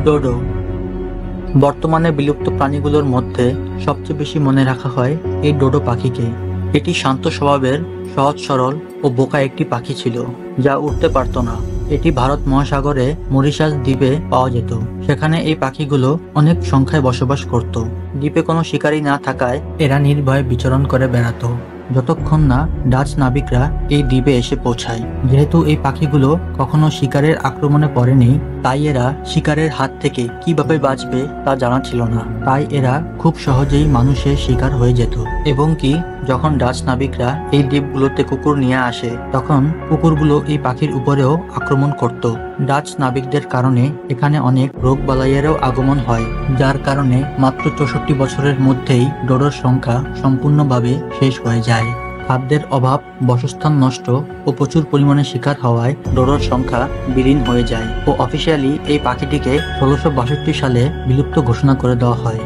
ডোডো বর্তমানে বিলুপ্ত প্রাণীগুলোর মধ্যে সবচেয়ে বেশি মনে রাখা হয় এই ডোডো পাখিকে। এটি শান্ত স্বভাবের, সহজ সরল ও বোকা একটি পাখি ছিল যা উড়তে পারত না। এটি ভারত মহাসাগরে মরিশাস দ্বীপে পাওয়া যেত। সেখানে এই পাখিগুলো অনেক সংখ্যায় বসবাস করত। দ্বীপে কোনো শিকারী না থাকায় এরা নির্ভয়ে বিচরণ করে বেড়াতো যতক্ষণ না ডাচ নাবিকরা এই দ্বীপে এসে পৌঁছায়। যেহেতু এই পাখিগুলো কখনো শিকারের আক্রমণে পড়েনি, তাই এরা শিকারের হাত থেকে কিভাবে বাঁচবে তা জানা ছিল না। তাই এরা খুব সহজেই মানুষের শিকার হয়ে যেত। এবং কি যখন ডাচ নাবিকরা এই দ্বীপগুলোতে কুকুর নিয়ে আসে, তখন কুকুরগুলো এই পাখির উপরেও আক্রমণ করত। ডাচ নাবিকদের কারণে এখানে অনেক রোগবালাইয়েরও আগমন হয়, যার কারণে মাত্র 64 বছরের মধ্যেই ডোডোর সংখ্যা সম্পূর্ণভাবে শেষ হয়ে যায়। খাদ্যের অভাব, বাসস্থান নষ্ট ও প্রচুর পরিমাণে শিকার হওয়ায় ডোডোর সংখ্যা বিলীন হয়ে যায় ও অফিসিয়ালি এই পাখিটিকে 1662 সালে বিলুপ্ত ঘোষণা করে দেওয়া হয়।